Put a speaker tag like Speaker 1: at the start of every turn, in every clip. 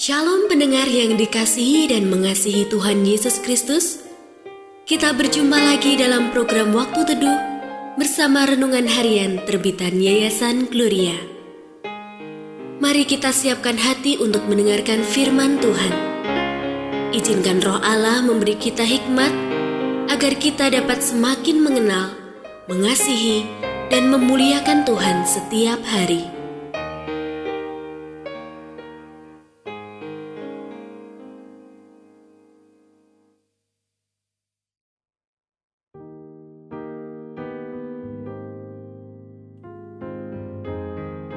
Speaker 1: Shalom pendengar yang dikasihi dan mengasihi Tuhan Yesus Kristus. Kita berjumpa lagi dalam program Waktu Teduh bersama Renungan Harian terbitan Yayasan Gloria. Mari kita siapkan hati untuk mendengarkan firman Tuhan. Izinkan Roh Allah memberi kita hikmat agar kita dapat semakin mengenal, mengasihi, dan memuliakan Tuhan setiap hari.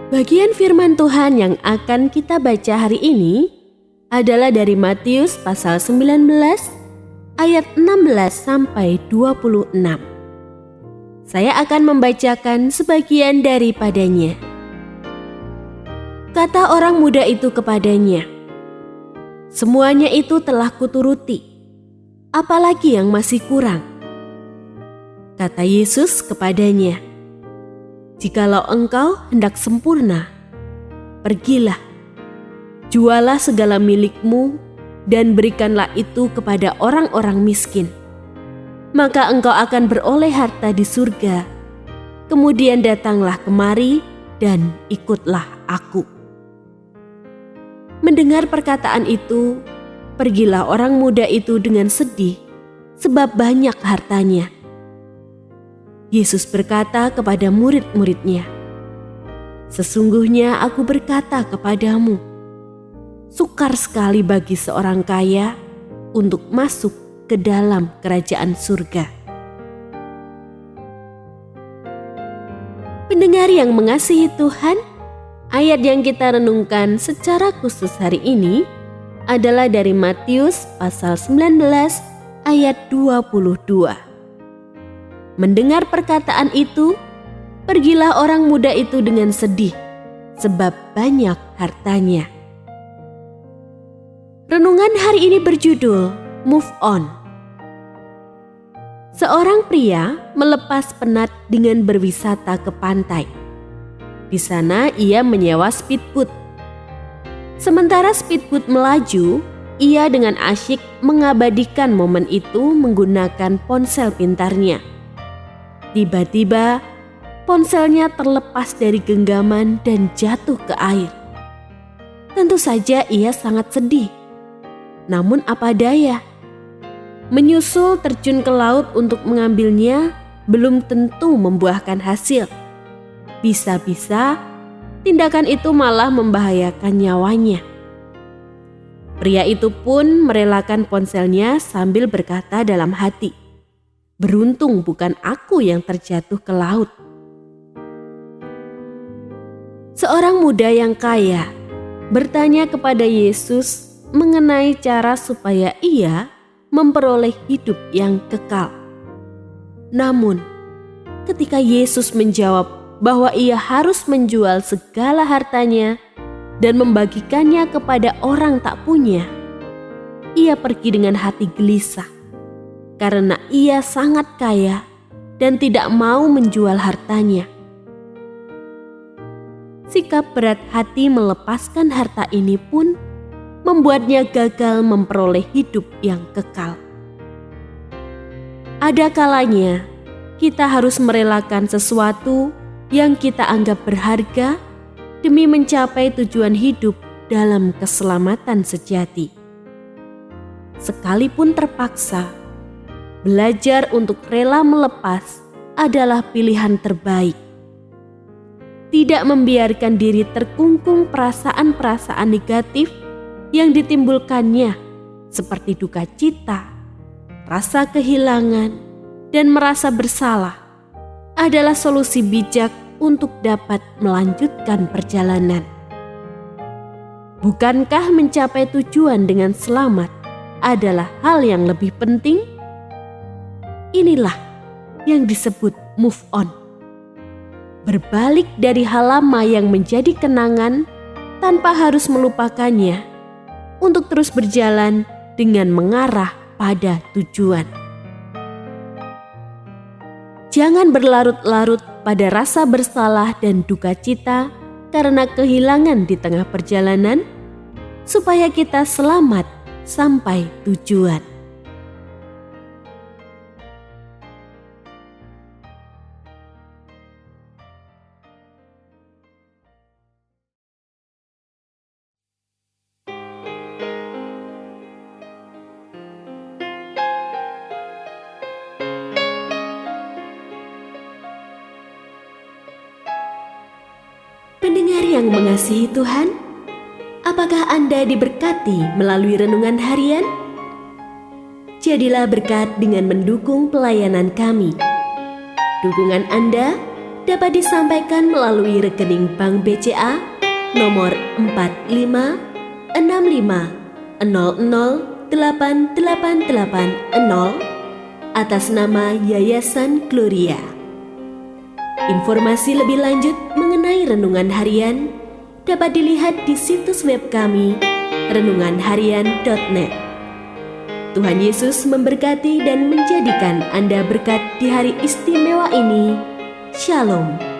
Speaker 1: Bagian firman Tuhan yang akan kita baca hari ini adalah dari Matius pasal 19 ayat 16 sampai 26. Saya akan membacakan sebagian daripadanya. Kata orang muda itu kepadanya, "Semuanya itu telah kuturuti, apalagi yang masih kurang?" Kata Yesus kepadanya, "Jikalau engkau hendak sempurna, pergilah, jualah segala milikmu dan berikanlah itu kepada orang-orang miskin. Maka engkau akan beroleh harta di surga. Kemudian datanglah kemari dan ikutlah aku." Mendengar perkataan itu, pergilah orang muda itu dengan sedih, sebab banyak hartanya. Yesus berkata kepada murid-muridnya, "Sesungguhnya aku berkata kepadamu, sukar sekali bagi seorang kaya untuk masuk ke dalam kerajaan surga." Pendengar yang mengasihi Tuhan, ayat yang kita renungkan secara khusus hari ini adalah dari Matius pasal 19 ayat 22. Mendengar perkataan itu, pergilah orang muda itu dengan sedih, sebab banyak hartanya. Renungan hari ini berjudul Move On. Seorang pria melepas penat dengan berwisata ke pantai. Di sana ia menyewa speedboat. Sementara speedboat melaju, ia dengan asyik mengabadikan momen itu menggunakan ponsel pintarnya. Tiba-tiba, ponselnya terlepas dari genggaman dan jatuh ke air. Tentu saja ia sangat sedih. Namun apa daya? Menyusul terjun ke laut untuk mengambilnya belum tentu membuahkan hasil. Bisa-bisa tindakan itu malah membahayakan nyawanya. Pria itu pun merelakan ponselnya sambil berkata dalam hati, "Beruntung bukan aku yang terjatuh ke laut." Seorang muda yang kaya bertanya kepada Yesus mengenai cara supaya ia memperoleh hidup yang kekal. Namun, ketika Yesus menjawab bahwa ia harus menjual segala hartanya dan membagikannya kepada orang tak punya, ia pergi dengan hati gelisah. Karena ia sangat kaya dan tidak mau menjual hartanya. Sikap berat hati melepaskan harta ini pun membuatnya gagal memperoleh hidup yang kekal. Ada kalanya kita harus merelakan sesuatu yang kita anggap berharga demi mencapai tujuan hidup dalam keselamatan sejati. Sekalipun terpaksa, belajar untuk rela melepas adalah pilihan terbaik. Tidak membiarkan diri terkungkung perasaan-perasaan negatif yang ditimbulkannya, seperti duka cita, rasa kehilangan, dan merasa bersalah, adalah solusi bijak untuk dapat melanjutkan perjalanan. Bukankah mencapai tujuan dengan selamat adalah hal yang lebih penting? Inilah yang disebut move on. Berbalik dari hal lama yang menjadi kenangan tanpa harus melupakannya untuk terus berjalan dengan mengarah pada tujuan. Jangan berlarut-larut pada rasa bersalah dan duka cita karena kehilangan di tengah perjalanan, supaya kita selamat sampai tujuan. Pendengar yang mengasihi Tuhan, apakah Anda diberkati melalui renungan harian? Jadilah berkat dengan mendukung pelayanan kami. Dukungan Anda dapat disampaikan melalui rekening Bank BCA nomor 4565008880 atas nama Yayasan Gloria. Informasi lebih lanjut mengenai renungan harian dapat dilihat di situs web kami renunganharian.net. Tuhan Yesus memberkati dan menjadikan Anda berkat di hari istimewa ini. Shalom.